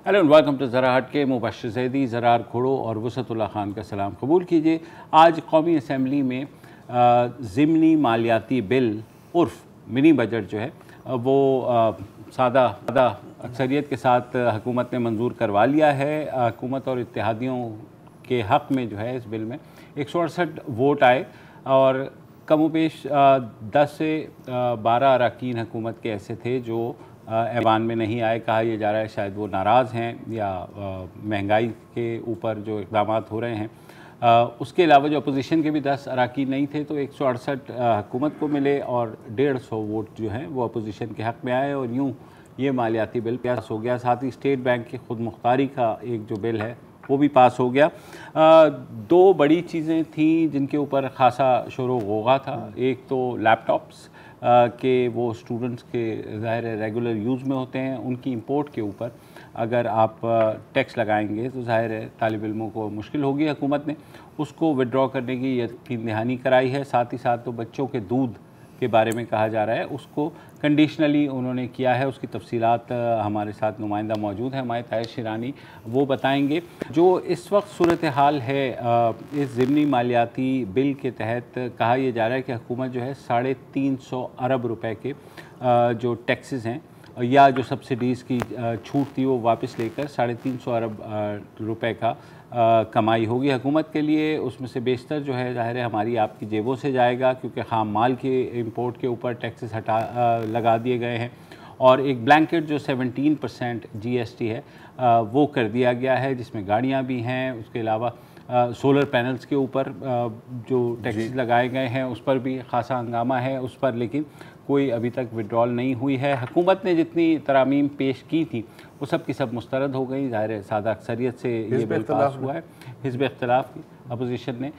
Hello and welcome to ज़रा हट के। मुबश्शिर ज़ैदी, ज़रार खोड़ो और वसअतुल्लाह खान का सलाम कबूल कीजिए। आज कौमी असम्बली में ज़िमनी मालियाती बिल उर्फ मिनी बजट जो है वो सादा अक्सरियत के साथ हुकूमत ने मंजूर करवा लिया है। हुकूमत और इत्तेहादियों के हक़ में जो है इस बिल में 168 वोट आए और कमोबेश 10 से 12 अरकान हुकूमत के ऐसे थे जो ऐवान में नहीं आए। कहा यह जा रहा है शायद वो नाराज़ हैं या महंगाई के ऊपर जो इक़दाम हो रहे हैं। उसके अलावा जो अपोजिशन के भी 10 अरकान नहीं थे, तो 168 हुकूमत को मिले और 150 वोट जो हैं वो अपोजिशन के हक़ में आए और यूँ ये मालियाती बिल पास हो गया। साथ ही स्टेट बैंक की खुद मुख्तारी का एक जो बिल है वो भी पास हो गया। दो बड़ी चीज़ें थी जिनके ऊपर ख़ासा शोर गोगा था। एक तो लैपटॉप्स के वो स्टूडेंट्स के ज़ाहिर रेगुलर यूज़ में होते हैं, उनकी इंपोर्ट के ऊपर अगर आप टैक्स लगाएंगे तो ज़ाहिर है तालिब इल्मों को मुश्किल होगी। हुकूमत ने उसको विड्रॉ करने की यकीन दहानी कराई है। साथ ही साथ तो बच्चों के दूध के बारे में कहा जा रहा है उसको कंडीशनली उन्होंने किया है। उसकी तफसीलात हमारे साथ नुमाइंदा मौजूद है, हमारे ताहिर शिरानी, वो बताएंगे। जो इस वक्त सूरत हाल है इस ज़िमनी मालियाती बिल के तहत कहा यह जा रहा है कि हुकूमत जो है 350 अरब रुपए के जो टैक्सेस हैं या जो सब्सिडीज़ की छूट थी वो वापस लेकर 350 अरब रुपए का कमाई होगी हुकूमत के लिए। उसमें से बेशतर जो है ज़ाहिर है हमारी आपकी जेबों से जाएगा, क्योंकि ख़ाम माल के इंपोर्ट के ऊपर टैक्सेस लगा दिए गए हैं और एक ब्लैंकेट जो 17% GST है वो कर दिया गया है, जिसमें गाड़ियाँ भी हैं। उसके अलावा सोलर पैनल्स के ऊपर जो टैक्सेस लगाए गए हैं उस पर भी ख़ासा हंगामा है उस पर, लेकिन कोई अभी तक विड्रॉल नहीं हुई है। हुकूमत ने जितनी तरामीम पेश की थी वो सब की सब मुस्तरद हो गई। ज़ाहिर है सादा अक्सरियत से ये बिल पास हुआ है। हिज़्ब इख्तिलाफ की अपोजिशन ने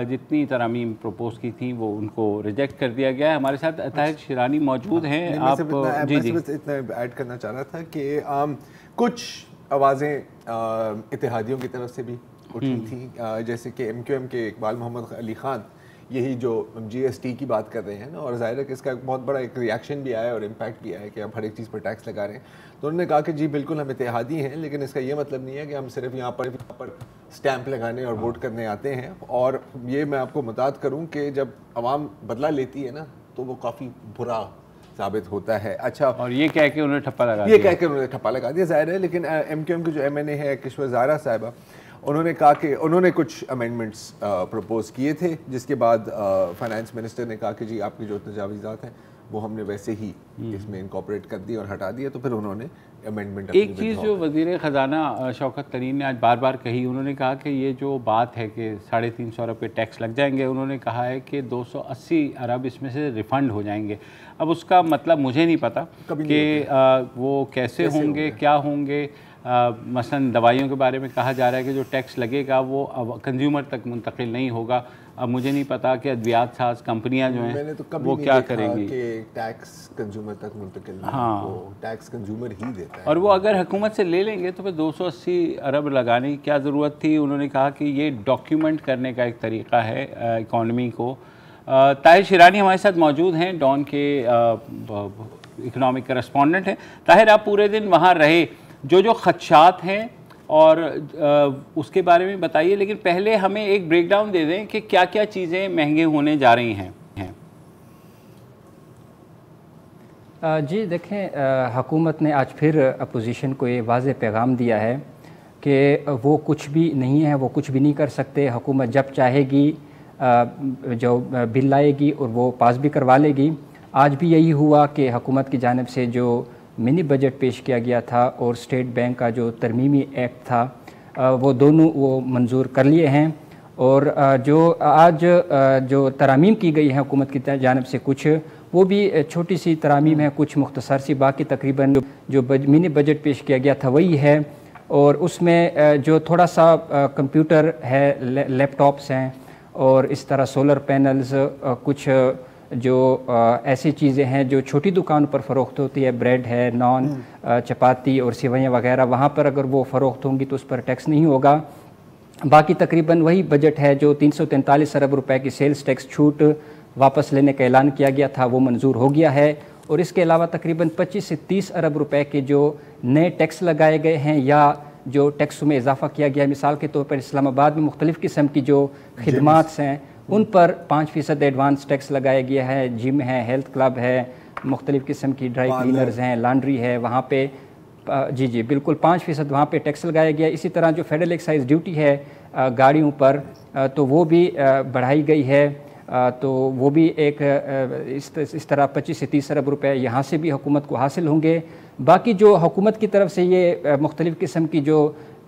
जितनी तरामीम प्रपोज़ की थी वो उनको रिजेक्ट कर दिया गया है। हमारे साथ ताहिर शिरानी मौजूद हैं। आप जी इतना ऐड करना चाह रहा था कि कुछ आवाज़ें इत्तेहादियों की तरफ से भी उठी थी, जैसे कि MQM के इकबाल मोहम्मद अली ख़ान यही जो GST की बात कर रहे हैं ना, और ज़ाहिर है कि इसका बहुत बड़ा एक रिएक्शन भी आया और इम्पैक्ट भी आया कि हम हर एक चीज़ पर टैक्स लगा रहे हैं। तो उन्होंने कहा कि जी बिल्कुल हम इत्तेहादी हैं, लेकिन इसका ये मतलब नहीं है कि हम सिर्फ यहाँ पर स्टैंप लगाने और वोट करने आते हैं। और ये मैं आपको मुताद करूँ कि जब आवाम बदला लेती है ना तो वो काफ़ी बुरा साबित होता है। अच्छा, और ये कह के उन्होंने ठप्पा लगा दिया ज़ाहिर है। लेकिन MQM की जो MNA है किश्वर ज़ारा साहिबा, उन्होंने कहा कि उन्होंने कुछ अमेंडमेंट्स प्रपोज़ किए थे, जिसके बाद फाइनेंस मिनिस्टर ने कहा कि जी आपकी जो तजावीज़ात हैं वो हमने वैसे ही इसमें इनकॉर्पोरेट कर दी और हटा दिया। तो फिर उन्होंने अमेंडमेंट एक चीज़ जो वज़ीर ख़जाना शौकत तरीन ने आज बार बार कही, उन्होंने कहा कि ये जो बात है कि 350 अरब के टैक्स लग जाएंगे, उन्होंने कहा है कि 280 अरब इसमें से रिफ़ंड हो जाएंगे। अब उसका मतलब मुझे नहीं पता कि वो कैसे होंगे, क्या होंगे। मसलन दवाइयों के बारे में कहा जा रहा है कि जो टैक्स लगेगा वो कंज्यूमर तक मुंतकिल नहीं होगा। अब मुझे नहीं पता कि अद्वियात साज कंपनियां जो हैं तो वो क्या करेंगी कि टैक्स कंज्यूमर तक मुंतकिल नहीं, हाँ, टैक्स कंज्यूमर ही देता है। और वो अगर हुकूमत से ले लेंगे तो फिर 280 अरब लगाने की क्या ज़रूरत थी। उन्होंने कहा कि ये डॉक्यूमेंट करने का एक तरीक़ा है इकॉनमी को। ताहिर शिरानी हमारे साथ मौजूद हैं, डॉन के इकनॉमिक करस्पॉन्डेंट हैं। ताहिर, आप पूरे दिन वहाँ रहे, जो खदशात हैं और उसके बारे में बताइए, लेकिन पहले हमें एक ब्रेक डाउन दे दें कि क्या क्या चीज़ें महंगे होने जा रही हैं। जी देखें, हुकूमत ने आज फिर अपोजिशन को ये वाज़ेह पैगाम दिया है कि वो कुछ भी नहीं है, वो कुछ भी नहीं कर सकते। हुकूमत जब चाहेगी जो बिल लाएगी और वो पास भी करवा लेगी। आज भी यही हुआ कि हुकूमत की जानिब से जो मिनी बजट पेश किया गया था और स्टेट बैंक का जो तरमीमी एक्ट था वो दोनों वो मंजूर कर लिए हैं। और जो आज जो तरामीम की गई है हुकूमत की जानिब से, कुछ वो भी छोटी सी तरामीम है, कुछ मुख्तसर सी, बाकी तकरीबन जो मिनी बजट पेश किया गया था वही है। और उसमें जो थोड़ा सा कंप्यूटर है, लैपटॉप्स हैं और इस तरह सोलर पैनल्स, कुछ जो ऐसी चीज़ें हैं जो छोटी दुकानों पर फ़रोख्त होती है, ब्रेड है, नान, चपाती और सेवइयाँ वगैरह, वहाँ पर अगर वो फ़रोख्त होंगी तो उस पर टैक्स नहीं होगा। बाकी तकरीबन वही बजट है जो 343 अरब रुपए की सेल्स टैक्स छूट वापस लेने का ऐलान किया गया था, वो मंजूर हो गया है। और इसके अलावा तकरीबन 25 से 30 अरब रुपए के जो नए टैक्स लगाए गए हैं या जो टैक्स में इजाफा किया गया है। मिसाल के तौर पर इस्लामाबाद में मुख्तलिफ़ किस्म की जो खिदमात हैं उन पर 5% एडवांस टैक्स लगाया गया है। जिम है, हेल्थ क्लब है, मुख्तलिफ़ किस्म की ड्राई क्लीनर्स हैं, लॉन्ड्री है, वहाँ पे जी बिल्कुल 5% वहाँ पे टैक्स लगाया गया। इसी तरह जो फेडरल एक्साइज ड्यूटी है गाड़ियों पर तो वो भी बढ़ाई गई है। तो वो भी एक इस तरह 25 से 30 अरब रुपए यहाँ से भी हुकूमत को हासिल होंगे। बाकी जो हुकूमत की तरफ से ये मुख्तलिफ़ किस्म की जो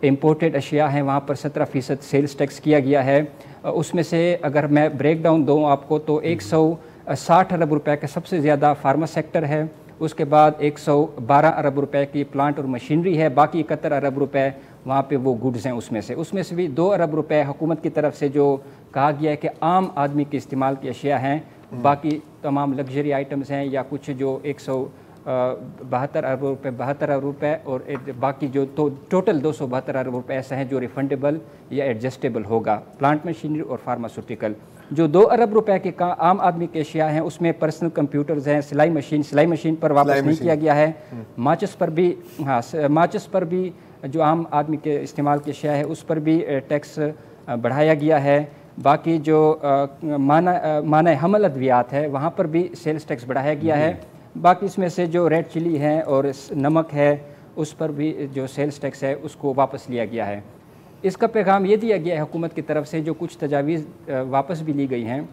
इम्पोर्टेड अशिया हैं वहाँ पर 17% सेल्स टैक्स किया गया है। उसमें से अगर मैं ब्रेक डाउन दूँ आपको तो 160 अरब रुपए का सबसे ज़्यादा फार्मा सेक्टर है, उसके बाद 112 अरब रुपए की प्लांट और मशीनरी है, बाकी 71 अरब रुपए वहाँ पे वो गुड्स हैं। उसमें से भी 2 अरब रुपए हुकूमत की तरफ से जो कहा गया है कि आम आदमी के इस्तेमाल की अशिया हैं, बाकी तमाम लग्जरी आइटम्स हैं या कुछ जो 172 अरब रुपए और बाकी जो तो टोटल 272 अरब रुपए ऐसे हैं जो रिफंडेबल या एडजस्टेबल होगा। प्लांट मशीनरी और फार्मास्यूटिकल जो 2 अरब रुपए के आम आदमी के अशिया हैं उसमें पर्सनल कंप्यूटर्स हैं, सिलाई मशीन पर वापस नहीं किया गया है। माचिस पर भी जो आम आदमी के इस्तेमाल की अशिया है उस पर भी टैक्स बढ़ाया गया है। बाकी जो माना हमल अद्वियात है वहाँ पर भी सेल्स टैक्स बढ़ाया गया है। बाकी इसमें से जो रेड चिली है और नमक है उस पर भी जो सेल्स टैक्स है उसको वापस लिया गया है। इसका पैगाम ये दिया गया है हुकूमत की तरफ से, जो कुछ तजावीज़ वापस भी ली गई हैं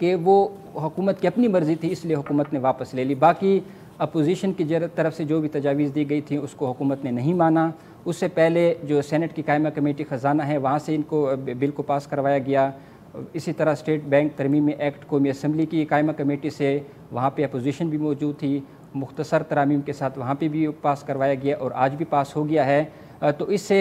कि वो हुकूमत की अपनी मर्ज़ी थी इसलिए हुकूमत ने वापस ले ली। बाकी अपोजिशन की तरफ से जो भी तजावीज़ दी गई थी उसको हुकूमत ने नहीं माना। उससे पहले जो सेनेट की कायमा कमेटी ख़जाना है वहाँ से इनको बिल को पास करवाया गया। इसी तरह स्टेट बैंक तरमीमी एक्ट कौमी असम्बली की कायमा कमेटी से वहाँ पे अपोजिशन भी मौजूद थी, मुख्तसर तरामीम के साथ वहाँ पे भी पास करवाया गया और आज भी पास हो गया है। तो इससे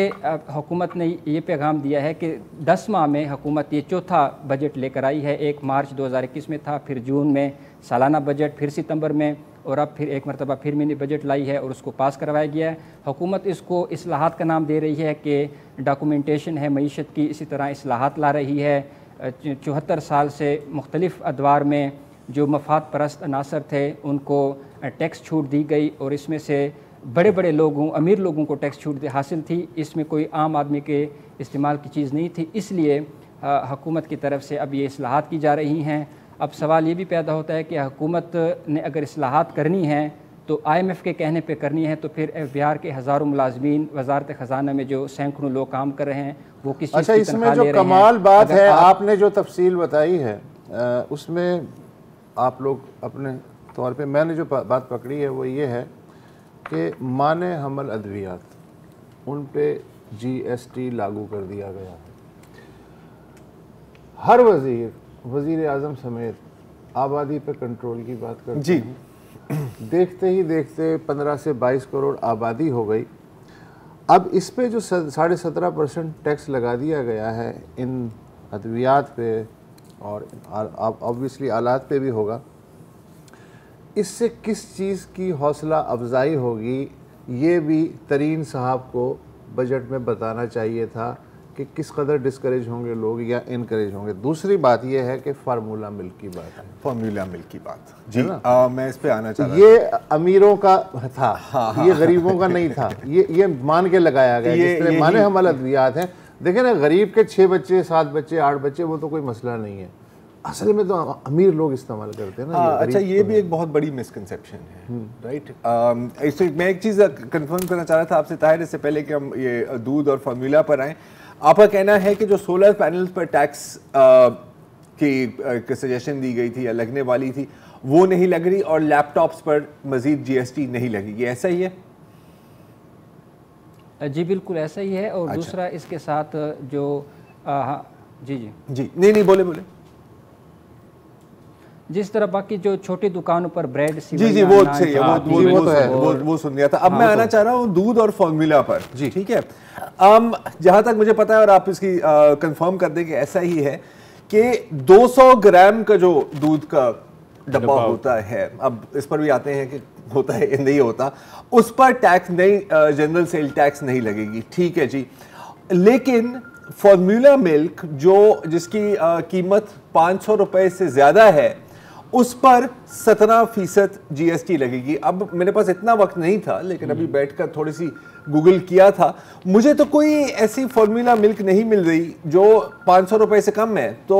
हुकूमत ने ये पैगाम दिया है कि 10 माह में हुकूमत ये चौथा बजट लेकर आई है। 1 मार्च 2021 में था, फिर जून में सालाना बजट, फिर सितंबर में और अब फिर एक मरतबा फिर मिनी बजट लाई है और उसको पास करवाया गया है। हुकूमत इसको इस्लाहात का नाम दे रही है कि डॉक्यूमेंटेशन है मईशत की, इसी तरह इस्लाहात ला रही है। 74 साल से मुख्तलिफ़ अदवार में जो मफाद परस्त अनासर थे उनको टैक्स छूट दी गई और इसमें से बड़े बड़े लोगों, अमीर लोगों को टैक्स छूट हासिल थी। इसमें कोई आम आदमी के इस्तेमाल की चीज़ नहीं थी, इसलिए हुकूमत की तरफ से अब ये इस्लाहात की जा रही हैं। अब सवाल ये भी पैदा होता है कि हुकूमत ने अगर इस्लाहात करनी है तो IMF के कहने पे करनी है, तो फिर बिहार के हज़ारों मुलाजमीन वजारत ख़जाना में जो सैकड़ों लोग काम कर रहे हैं वो किस चीज़ की इसमें जो कमाल बात है आपने जो तफसील बताई है उसमें आप लोग अपने तौर पे, मैंने जो बात पकड़ी है वो ये है कि माने हमल अद्वियात उन पे GST लागू कर दिया गया है। हर वज़ीर आज़म समेत आबादी पे कंट्रोल की बात करते हैं। देखते ही देखते 15 से 22 करोड़ आबादी हो गई। अब इस पे जो 17.5% टैक्स लगा दिया गया है इन अद्वियात पे और ऑब्वियसली आलात पे भी होगा, इससे किस चीज़ की हौसला अफजाई होगी ये भी तरीन साहब को बजट में बताना चाहिए था कि किस कदर डिस्करेज होंगे लोग या इनकरेज होंगे। दूसरी बात यह है कि फार्मूला मिल्क की बात है। फार्मूला मिल्क की बात जी मैं इस पे आना चाह रहा था। ये अमीरों का था, ये गरीबों का नहीं था। ये मान के लगाया गया जिस तरह माने हमल अद्वियात हैं। देखें ना, गरीब के 6 बच्चे 7 बच्चे 8 बच्चे वो तो कोई मसला नहीं है, असल में तो अमीर लोग इस्तेमाल करते हैं ना। अच्छा, ये भी एक बहुत बड़ी मिसकंसेप्शन है, राइट। इससे मैं एक चीज़ कंफर्म करना चाह रहा था आपसे ताहिर, इससे पहले कि हम ये दूध और फार्मूला पर आएँ। आपका कहना है कि जो सोलर पैनल्स पर टैक्स की सजेशन दी गई थी या लगने वाली थी वो नहीं लग रही और लैपटॉप्स पर मजीद GST नहीं लगेगी, ऐसा ही है? जी बिल्कुल ऐसा ही है। और दूसरा इसके साथ जो जी नहीं बोले जिस तरह बाकी जो छोटी दुकानों पर ब्रेड जी वो सही है, वो सुन लिया था। अब मैं आना चाह रहा हूँ दूध और फार्मूला पर। जी ठीक है। जहां तक मुझे पता है और आप इसकी कंफर्म कर दें कि ऐसा ही है कि 200 ग्राम का जो दूध का डब्बा होता है, अब इस पर भी आते हैं कि होता है या नहीं होता, उस पर टैक्स नहीं, जनरल सेल टैक्स नहीं लगेगी, ठीक है जी। लेकिन फार्मूला मिल्क जो जिसकी कीमत 500 रुपए से ज़्यादा है उस पर 17% GST लगेगी। अब मेरे पास इतना वक्त नहीं था, लेकिन अभी बैठकर थोड़ी सी गूगल किया था, मुझे तो कोई ऐसी फॉर्मूला मिल्क नहीं मिल रही जो 500 रुपए से कम है। तो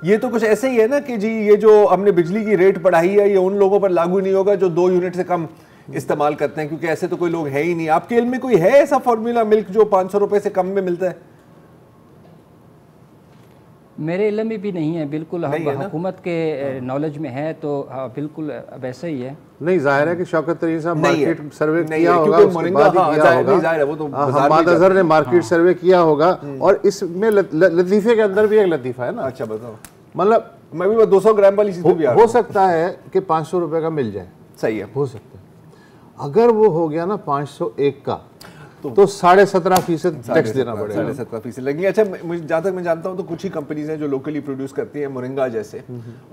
ये तो कुछ ऐसे ही है ना कि जी ये जो हमने बिजली की रेट बढ़ाई है ये उन लोगों पर लागू नहीं होगा जो 2 यूनिट से कम इस्तेमाल करते हैं, क्योंकि ऐसे तो कोई लोग है ही नहीं। आपके इल्म में कोई है ऐसा फॉर्मूला मिल्क जो 500 रुपए से कम में मिलता है? मेरे इल्म में भी नहीं है, बिल्कुल हुकूमत के नॉलेज में है तो बिल्कुल वैसे ही है। नहीं, जाहिर है कि शौकत तरीन साहब मार्केट सर्वे किया होगा, उसके बाद ही किया होगा। हमाद अजहर ने मार्केट सर्वे किया होगा, और इसमें लतीफे के अंदर भी एक लतीफा है ना। अच्छा बताओ। मतलब मैं भी 200 ग्राम वाली चीज भी हो सकता है कि 500 रुपए का मिल जाए, सही है, हो सकता है। अगर वो हो गया ना 501 का, तो 17.5% टैक्स देना पड़ेगा। 17.5% लगेंगे। अच्छा, जहाँ तक मैं जानता हूँ तो कुछ ही कंपनीज हैं जो लोकली प्रोड्यूस करती हैं, मोरिंगा जैसे,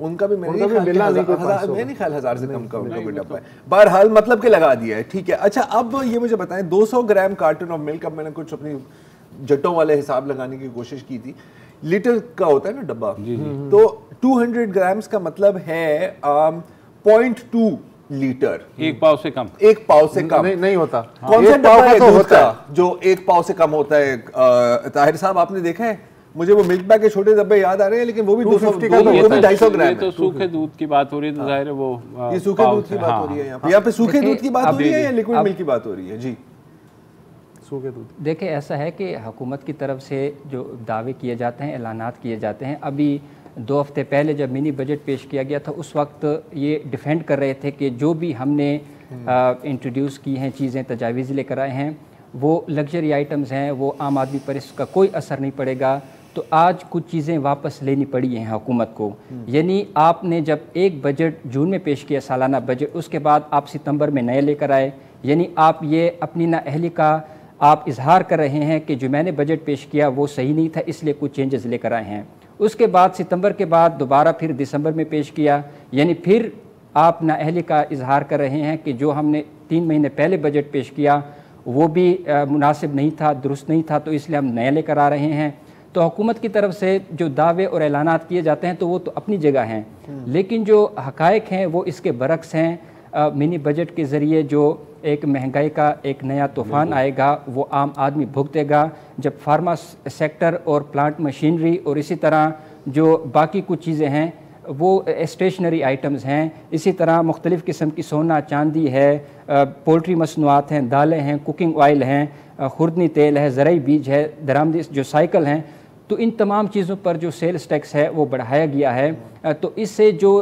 उनका भी मेरे नहीं ख्याल 1000 से कम का उनका कोई डब्बा है। बहरहाल मतलब के लगा दिया है, ठीक है। अच्छा, अब ये मुझे बताएं, 200 ग्राम कार्टन ऑफ मिल्क, अब मैंने कुछ अपनी जट्टों वाले हिसाब लगाने की कोशिश की थी, लीटर का होता है ना डब्बा, तो 200 ग्राम्स का मतलब है 0.2 लीटर। एक पाव से कम, एक पाव से कम नहीं होता। कौन सा डब्बा है दूध का जो एक पाव से कम होता है? ताहिर साहब आपने देखा है? मुझे वो मिल्क बैग के छोटे डब्बे याद आ रहे हैं, लेकिन वो भी 250 का, वो भी 250 ग्राम है। तो सूखे दूध की बात हो रही है, तो जाहिर है वो ये सूखे दूध की बात हो रही है। यहाँ पे सूखे दूध की बात हो रही है या लिक्विड मिल्क की बात हो रही है? जी, सूखे दूध। देखिए, ऐसा है कि हुकूमत की तरफ से जो दावे किए जाते हैं, ऐलानात किए जाते हैं, अभी 2 हफ्ते पहले जब मिनी बजट पेश किया गया था उस वक्त ये डिफेंड कर रहे थे कि जो भी हमने इंट्रोड्यूस की हैं चीज़ें, तजावीज़ लेकर आए हैं, वो लग्जरी आइटम्स हैं, वो आम आदमी पर इसका कोई असर नहीं पड़ेगा। तो आज कुछ चीज़ें वापस लेनी पड़ी हैं हुकूमत को। यानी आपने जब एक बजट जून में पेश किया, सालाना बजट, उसके बाद आप सितंबर में नए लेकर आए, यानी आप ये अपनी नाअहली का आप इजहार कर रहे हैं कि जो मैंने बजट पेश किया वो सही नहीं था, इसलिए कुछ चेंजेस लेकर आए हैं। उसके बाद सितंबर के बाद दोबारा फिर दिसंबर में पेश किया, यानी फिर आप नाअहली का इजहार कर रहे हैं कि जो हमने 3 महीने पहले बजट पेश किया वो भी मुनासिब नहीं था, दुरुस्त नहीं था, तो इसलिए हम नया लेकर आ रहे हैं। तो हुकूमत की तरफ से जो दावे और ऐलानात किए जाते हैं तो वो तो अपनी जगह हैं, लेकिन जो हकायक हैं वो इसके बरक्स हैं। मिनी बजट के ज़रिए जो एक महंगाई का एक नया तूफ़ान आएगा वो आम आदमी भुगतेगा, जब फार्मा सेक्टर और प्लांट मशीनरी और इसी तरह जो बाकी कुछ चीज़ें हैं वो स्टेशनरी आइटम्स हैं, इसी तरह मुख्तलिफ़ किस्म की सोना चांदी है, पोल्ट्री मसनूआत हैं, दालें हैं, कुकिंग ऑयल हैं, खुर्दनी तेल है, ज़रई बीज है, दरामदी जो साइकिल हैं, तो इन तमाम चीज़ों पर जो सेल्स टैक्स है वो बढ़ाया गया है। तो इससे जो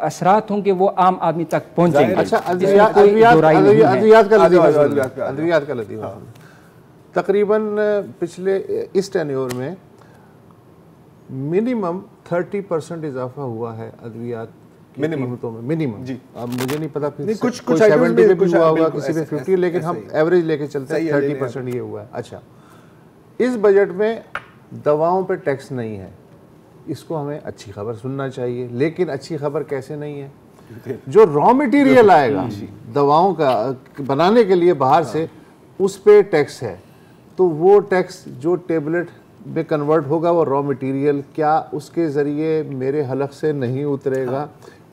असरात होंगे वो आम आदमी तक पहुँचेंगे। अच्छा, अद्वियात का लतीफ़ा, तकरीबन पिछले इस टेन्योर में मिनिमम 30% इजाफा हुआ है अद्वियात की कीमतों में, मिनिमम। जी, अब मुझे नहीं पता, फिर कुछ 70 में भी हुआ होगा, किसी में 50, लेकिन हम एवरेज लेके चलते हैं 30% ये हुआ है। अच्छा, इस बजट में दवाओं पे टैक्स नहीं है, इसको हमें अच्छी खबर सुनना चाहिए, लेकिन अच्छी खबर कैसे नहीं है? जो रॉ मटेरियल आएगा दवाओं का बनाने के लिए बाहर से, उस पे टैक्स है, तो वो टैक्स जो टेबलेट में कन्वर्ट होगा वो रॉ मटेरियल, क्या उसके ज़रिए मेरे हलक से नहीं उतरेगा?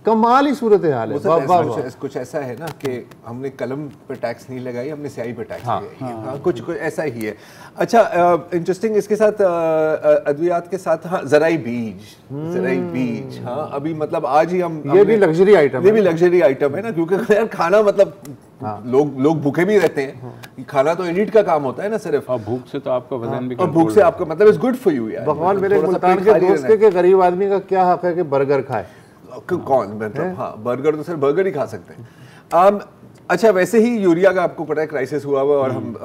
कमाल ही सूरत हाल है। कुछ ऐसा है ना कि हमने कलम पे टैक्स नहीं लगाई, हमने स्याही पे टैक्स लगाई है। कुछ ऐसा ही है। अच्छा, इंटरेस्टिंग, इसके साथ अद्वियात के साथ ज़राई बीज, हाँ, अभी मतलब आज ही हम ये भी लग्जरी आइटम, ये भी लग्जरी आइटम है ना, क्योंकि यार खाना मतलब लोग भूखे भी रहते हैं, खाना तो एलिट का काम होता है ना सिर्फ, और भूख से तो आपका वजन भी, और भूख से आपका मतलब इज गुड फॉर यू यार। भगवान मेरे मुल्तान के दोस्त के गरीब आदमी का क्या हक है कि बर्गर खाए? कौन मतलब, हाँ, बर्गर तो सिर्फ बर्गर ही खा सकते हैं। अच्छा, वैसे ही यूरिया का आपको पता है क्राइसिस हुआ हुआ, और हम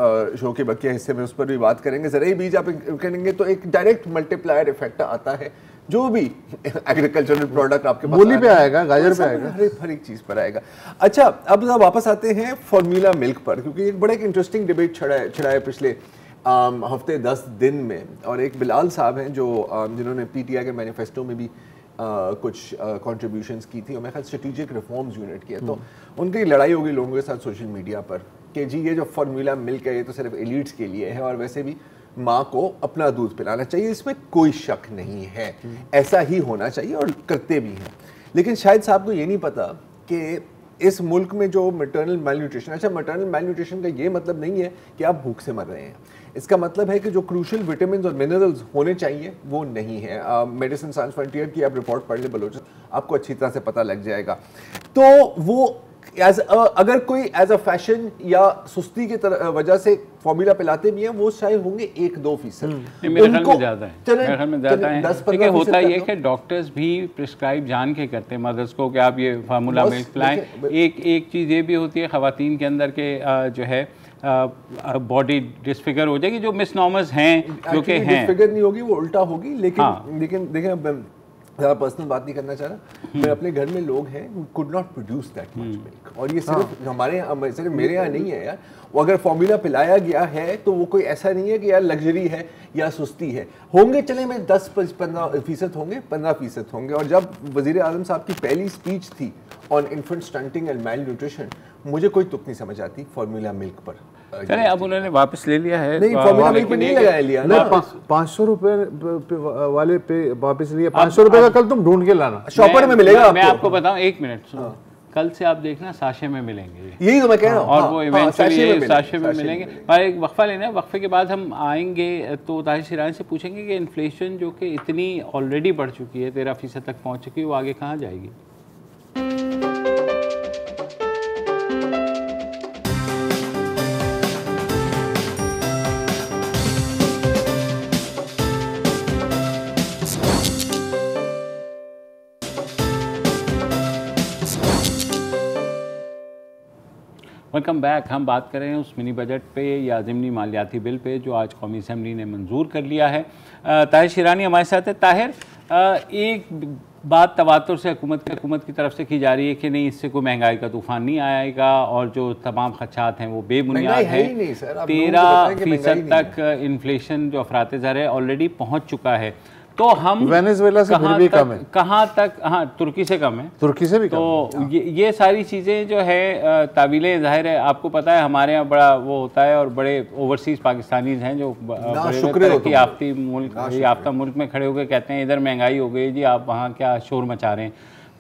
शो के बाकी हिस्से में उस पर भी बात करेंगे। ज़रा बीज आप करेंगे तो एक डायरेक्ट मल्टीप्लायर इफेक्ट आता है, जो भी एग्रीकल्चरल प्रोडक्ट आपके पास मूली पे आएगा, गाजर पे आएगा, हर एक चीज़ पर आएगा। अच्छा, अब वापस आते हैं फार्मूला मिल्क पर, क्योंकि एक बड़ा एक इंटरेस्टिंग डिबेट छिड़ा है पिछले हफ्ते 10 दिन में, और एक बिलाल साहब हैं जो जिन्होंने PTI के मैनिफेस्टो में भी कुछ कंट्रीब्यूशंस की थी, और मैं ख्याल स्ट्रेटेजिक रिफॉर्म्स यूनिट किया, तो उनकी लड़ाई होगी लोगों के साथ सोशल मीडिया पर कि जी ये जो फार्मूला मिल्क है ये तो सिर्फ एलिट्स के लिए है, और वैसे भी माँ को अपना दूध पिलाना चाहिए, इसमें कोई शक नहीं है, ऐसा ही होना चाहिए और करते भी हैं। लेकिन शायद साहब को ये नहीं पता कि इस मुल्क में जो मैटरनल मैलन्यूट्रिशन, अच्छा मैटरनल मैलन्यूट्रिशन का ये मतलब नहीं है कि आप भूख से मर रहे हैं, इसका मतलब है कि जो क्रूशल विटामिन और मिनरल्स होने चाहिए वो नहीं है। मेडिसिन साइंस फ्रंटियर की आप रिपोर्ट पढ़ ले बलोच, आपको अच्छी तरह से पता लग जाएगा। तो वो अगर कोई एज अ फैशन या सुस्ती की वजह से फॉर्मूला पिलाते भी हैं, वो शायद होंगे 1-2%। मेरे ख्याल में ज़्यादा है, मेरे ख्याल में ज़्यादा है। देखिए होता ये है कि डॉक्टर्स भी प्रिस्क्राइब जान के करते हैं मदर्स को कि आप ये फार्मूला मिल्क पिलाएं। एक चीज़ ये भी होती है ख़वातीन के अंदर के जो है बॉडी डिसफिगर हो जाएगी, जो मिसनॉमर्स हैं जो कि हैं, डिसफिगर नहीं होगी, वो उल्टा होगी। लेकिन देखें ज़्यादा पर्सनल बात नहीं करना चाह रहा, मैं अपने घर में लोग हैं who could not produce that much milk, और ये सिर्फ हमारे यहाँ, सिर्फ मेरे यहाँ नहीं है यार। वो अगर फॉर्मूला पिलाया गया है तो वो कोई ऐसा नहीं है कि यार लग्जरी है या सुस्ती है। होंगे चले में 10-15% होंगे, 15% होंगे। और जब वज़ीर आज़म साहब की पहली स्पीच थी on infant stunting and malnutrition, मुझे कोई तुक नहीं समझ आती फॉर्मूला मिल्क पर। चले अब उन्होंने वापस ले लिया है, नहीं फॉर्मूला मिल्क पे नहीं लगाया लिया ना, 500 रुपए वाले पे वापस लिया। 500 रुपए का कल तुम ढूंढ के लाना, शॉपर में मिलेगा। मैं आपको बताऊं, 1 मिनट सुनो, कल से आप देखना साशे में मिलेंगे, यही तो मैं कह रहा हूँ। और वो इवेंचुअली साशे में मिलेंगे। पर एक वक्फा लेना है, वक्फे के बाद हम आएंगे तो ताहिर शिरानी से पूछेंगे कि इन्फ्लेशन जो कि इतनी ऑलरेडी बढ़ चुकी है, 13% तक पहुँच चुकी है, वो आगे कहाँ जाएगी। Welcome back. हम बात कर रहे हैं उस मिनी बजट पे या ज़िमनी मालियाती बिल पे जो आज कौमी असम्बली ने मंजूर कर लिया है। ताहिर शिरानी हमारे साथ है। ताहिर, एक बात तवातुर से हुकूमत की तरफ से की जा रही है कि नहीं, इससे कोई महंगाई का तूफान नहीं आएगा और जो तमाम खदशात हैं वो बेबुनियाद हैं। 13% तक इन्फ्लेशन जो अफरात ज़र है ऑलरेडी पहुँच चुका है, तो हम वेनेजुएला से फिर भी कम है, कहाँ तक, हाँ तुर्की से कम है, तुर्की से भी तो कम। ये सारी चीज़ें जो है तावीलें, ज़ाहिर है आपको पता है हमारे यहाँ बड़ा वो होता है, और बड़े ओवरसीज़ पाकिस्तानीज़ हैं जो तरक्की याफ्ता मुल्क में खड़े होकर कहते हैं इधर महंगाई हो गई जी, आप वहाँ क्या शोर मचा रहे हैं।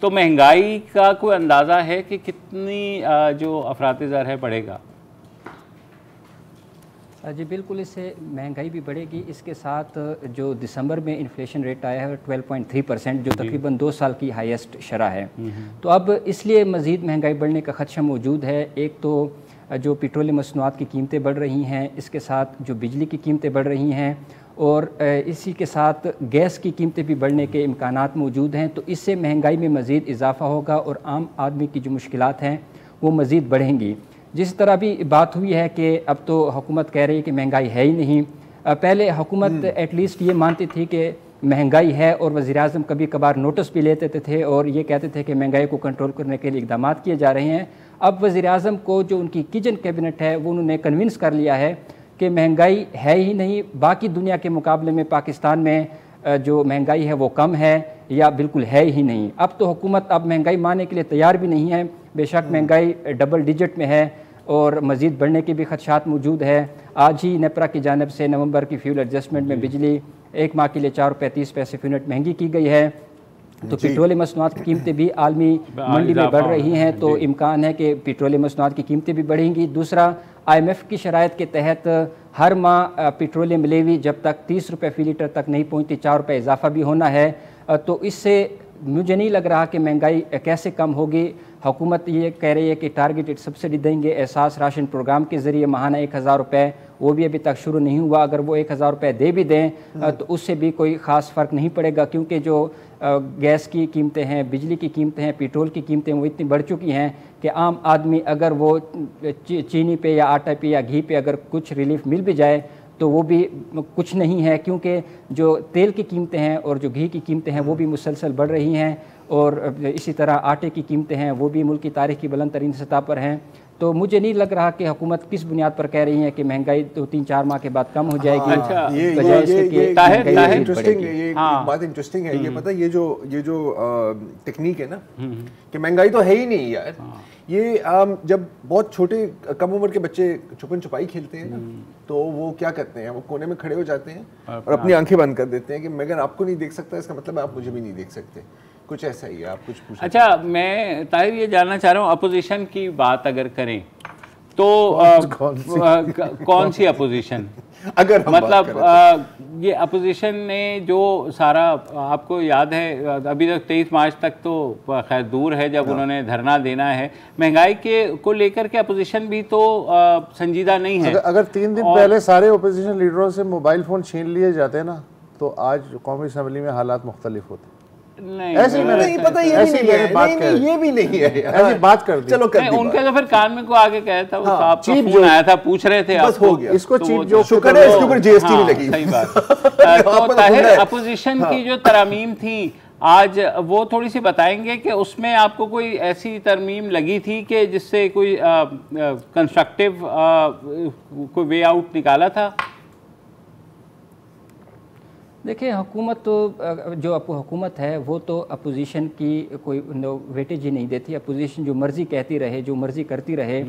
तो महंगाई का कोई अंदाज़ा है कि कितनी जो अफरात ज़र है बढ़ेगा? जी बिल्कुल, इससे महंगाई भी बढ़ेगी। इसके साथ जो दिसंबर में इन्फ्लेशन रेट आया है 12.3%, जो तकरीबन 2 साल की हाईएस्ट शरह है। तो अब इसलिए मज़ीद महंगाई बढ़ने का खदशा मौजूद है। एक तो जो पेट्रोलियम मसनूआत की कीमतें बढ़ रही हैं, इसके साथ जो बिजली की कीमतें बढ़ रही हैं, और इसी के साथ गैस की कीमतें भी बढ़ने के इम्कानात मौजूद हैं। तो इससे महंगाई में मज़ीद इजाफ़ा होगा और आम आदमी की जो मुश्किलात हैं वो मज़ीद बढ़ेंगी। जिस तरह भी बात हुई है कि अब तो हुकूमत कह रही है कि महंगाई है ही नहीं। पहले हुकूमत एटलीस्ट ये मानती थी कि महंगाई है, और वज़ीर-ए-आज़म कभी कभार नोटिस भी लेते थे और ये कहते थे कि महंगाई को कंट्रोल करने के लिए इक़दाम किए जा रहे हैं। अब वज़ीर-ए-आज़म को जो उनकी किचन कैबिनेट है वो उन्होंने कन्विंस कर लिया है कि महंगाई है ही नहीं, बाकी दुनिया के मुकाबले में पाकिस्तान में जो महंगाई है वो कम है या बिल्कुल है ही नहीं। अब तो हुकूमत अब महंगाई मानने के लिए तैयार भी नहीं है। बेशक महंगाई डबल डिजिट में है और मज़ीद बढ़ने के भी खदशात मौजूद है। आज ही नेपरा की जानिब से नवंबर की फ्यूल एडजस्टमेंट में बिजली 1 माह के लिए 4 रुपये 30 पैसे फी यूनिट महंगी की गई है। तो पेट्रोलियम मसनूआत की कीमतें भी आलमी मंडी में बढ़ रही हैं, तो इम्कान है कि पेट्रोलियम मसनूआत की कीमतें भी बढ़ेंगी। दूसरा, IMF की शराइत के तहत हर माह पेट्रोलियम लेवी जब तक 30 रुपये फ़ी लीटर तक नहीं पहुँचती, 4 रुपये इजाफा भी होना है। तो इससे मुझे नहीं लग रहा कि महंगाई कैसे कम होगी। हुकूमत ये कह रही है कि टारगेटेड सब्सिडी देंगे, एहसास राशन प्रोग्राम के ज़रिए माहाना 1000 रुपये, वो भी अभी तक शुरू नहीं हुआ। अगर वो 1000 रुपये दे भी दें तो उससे भी कोई ख़ास फ़र्क नहीं पड़ेगा, क्योंकि जो गैस की कीमतें हैं, बिजली की कीमतें हैं, पेट्रोल की कीमतें वो इतनी बढ़ चुकी हैं कि आम आदमी अगर वो चीनी पे या आटा पे या घी पे अगर कुछ रिलीफ मिल भी जाए तो वो भी कुछ नहीं है, क्योंकि जो तेल की कीमतें हैं और जो घी की कीमतें हैं वो भी मुसलसल बढ़ रही हैं, और इसी तरह आटे की कीमतें हैं वो भी मुल्क की तारीख की बुलंद तरीन सतह पर हैं। तो मुझे नहीं लग रहा कि हुकूमत किस बुनियाद पर कह रही है कि महंगाई 2-3-4 माह के बाद कम हो जाएगी। अच्छा, ये इंटरेस्टिंग है, ये बात इंटरेस्टिंग है। ये पता ये जो टेक्निक है ना कि महंगाई तो है ही नहीं यार, ये जब बहुत छोटे कम उम्र के बच्चे छुपन छुपाई खेलते हैं ना, तो वो क्या करते हैं, वो कोने में खड़े हो जाते हैं और अपनी आंखें बंद कर देते हैं कि मैं अगर आपको नहीं देख सकता इसका मतलब आप मुझे भी नहीं देख सकते। कुछ ऐसा ही है, आप कुछ पूछना। अच्छा, मैं ताहिर ये जानना चाह रहा हूँ, अपोजिशन की बात अगर करें तो कौन सी अपोजिशन? अगर हम मतलब ये अपोजिशन ने जो सारा, आपको याद है अभी तक 23 मार्च तक तो खैर दूर है जब उन्होंने धरना देना है, महंगाई के को लेकर के अपोजिशन भी तो संजीदा नहीं है। अगर 3 दिन पहले सारे अपोजिशन लीडरों से मोबाइल फ़ोन छीन लिए जाते ना तो आज कौमी असम्बली में हालात मुख्तलिफ होते। नहीं, ऐसे नहीं पता, ये भी नहीं है, नहीं ये भी नहीं है, ऐसी बात कर दी। चलो कर दी उनका तो फिर कान में को आगे कहा था, वो आपका फोन आया था, पूछ रहे थे बस हो गया, इसको चीफ जो शुक्र है इसके ऊपर जीएसटी नहीं लगी। सही बात। तो ताहिर, अपोजिशन की जो तरमीम थी आज वो थोड़ी सी बताएंगे कि उसमें आपको कोई ऐसी तरमीम लगी थी कि जिससे कोई कंस्ट्रक्टिव कोई वे आउट निकाला था? देखिए, हुकूमत तो जो हुकूमत है वो तो अपोजिशन की कोई वेटेज ही नहीं देती। अपोजिशन जो मर्ज़ी कहती रहे, जो मर्ज़ी करती रहे,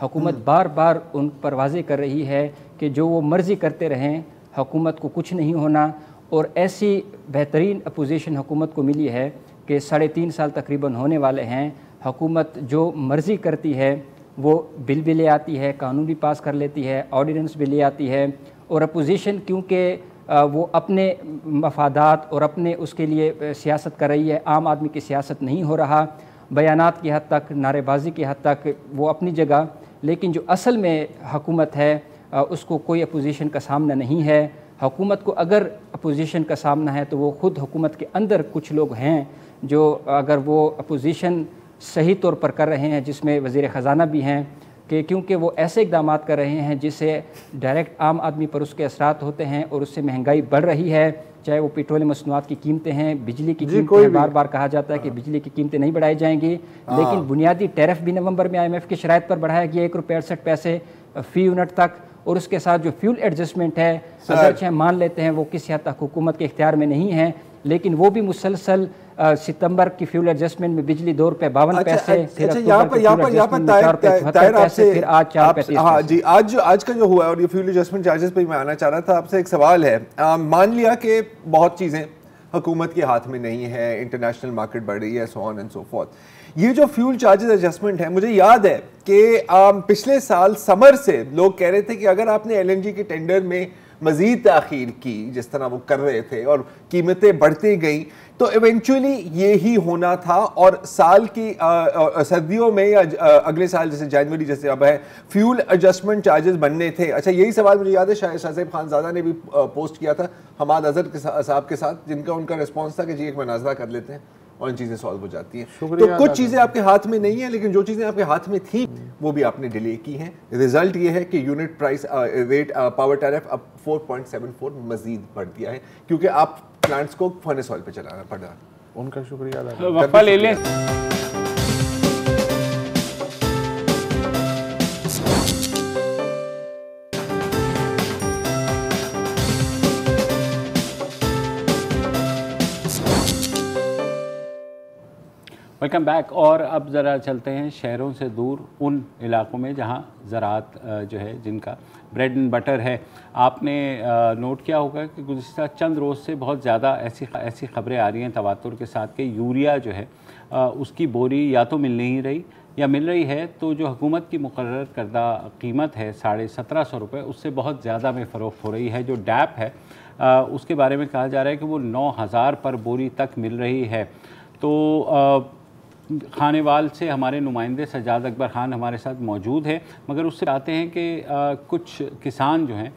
हुकूमत बार बार उन पर वाज़े कर रही है कि जो वो मर्ज़ी करते रहें, हुकूमत को कुछ नहीं होना। और ऐसी बेहतरीन अपोजिशन हुकूमत को मिली है कि 3.5 साल तकरीबन होने वाले हैं, हुकूमत जो मर्ज़ी करती है वो बिल भी ले आती है, कानून भी पास कर लेती है, ऑर्डिनेंस भी ले आती है। और अपोजिशन क्योंकि वो अपने मफादात और अपने उसके लिए सियासत कर रही है, आम आदमी की सियासत नहीं हो रहा, बयानात की हद तक, नारेबाजी की हद तक वो अपनी जगह, लेकिन जो असल में हुकूमत है उसको कोई अपोजिशन का सामना नहीं है। हुकूमत को अगर अपोजिशन का सामना है तो वो ख़ुद हुकूमत के अंदर कुछ लोग हैं जो अगर वो अपोजिशन सही तौर पर कर रहे हैं, जिसमें वज़ीर ख़जाना भी हैं, कि क्योंकि वो ऐसे इक़दाम कर रहे हैं जिससे डायरेक्ट आम आदमी पर उसके असरात होते हैं और उससे महंगाई बढ़ रही है, चाहे वो पेट्रोलियम मसनूआत की कीमतें हैं, बिजली की कीमतें। बार बार कहा जाता है कि बिजली की कीमतें नहीं बढ़ाई जाएंगी, लेकिन बुनियादी टैरिफ भी नवंबर में IMF की शराइत पर बढ़ाया गया ₹1.68 फ़ी यूनिट तक। और उसके साथ जो फ्यूल एडजस्टमेंट है, अगरचे मान लेते हैं वो किसी हद तक हुकूमत के इख्तियार में नहीं है, लेकिन वो भी मुसलसल सितंबर की फ्यूल एडजस्टमेंट में बिजली ₹2.52 फिर यहाँ पर ताहिर आपसे फिर आज 4.35। हाँ जी, आज का जो हुआ और ये फ्यूल एडजस्टमेंट चार्जेस पे मैं आना चाह रहा था आपसे। एक सवाल है, मान लिया कि बहुत चीज़ें हुकूमत के हाथ में नहीं है, इंटरनेशनल मार्केट बढ़ रही है, so on and so forth, ये जो फ्यूल चार्जेस एडजस्टमेंट है, मुझे याद है कि पिछले साल समर से लोग कह रहे थे कि अगर आपने LNG के टेंडर में मज़ीद ताख़ीर की, जिस तरह वो कर रहे थे और कीमतें बढ़ती गई, तो इवेंचुअली ये ही होना था। और साल की सर्दियों में या अगले साल जैसे जनवरी जैसे अब है, फ्यूल एडजस्टमेंट चार्जेस बनने थे। अच्छा, यही सवाल मुझे याद है शाहज़ेब खानज़ादा ने भी पोस्ट किया था हमाद अज़हर साहब के साथ, जिनका उनका रिस्पॉन्स था कि जी एक मुनाज़रा कर लेते हैं और इन चीज़ें सॉल्व हो जाती हैं। तो कुछ चीज़ें आपके हाथ में नहीं है, लेकिन जो चीज़ें आपके हाथ में थी वो भी आपने डिले की हैं। रिजल्ट ये है कि unit price rate power tariff अब 4.74 मजीद बढ़ दिया है, क्योंकि आप प्लांट्स को फर्नेस ऑयल पे चलाना पड़ रहा है। उनका शुक्रिया वफ़ा ले लें। Welcome back. और अब ज़रा चलते हैं शहरों से दूर उन इलाकों में जहां ज़राअत जो है, जिनका ब्रेड एंड बटर है। आपने नोट किया होगा कि गुज़िश्ता चंद रोज़ से बहुत ज़्यादा ऐसी ख़बरें आ रही हैं तवातुर के साथ कि यूरिया जो है उसकी बोरी या तो मिल नहीं रही या मिल रही है तो जो हुकूमत की मुकर्रर करदा कीमत है ₹1750 उससे बहुत ज़्यादा में फ़रोख्त हो रही है। जो डैप है उसके बारे में कहा जा रहा है कि वो 9000 पर बोरी तक मिल रही है। तो खानेवाल से हमारे नुमाइंदे सज्जाद अकबर खान हमारे साथ मौजूद है, मगर उससे चाहते हैं कि कुछ किसान जो हैं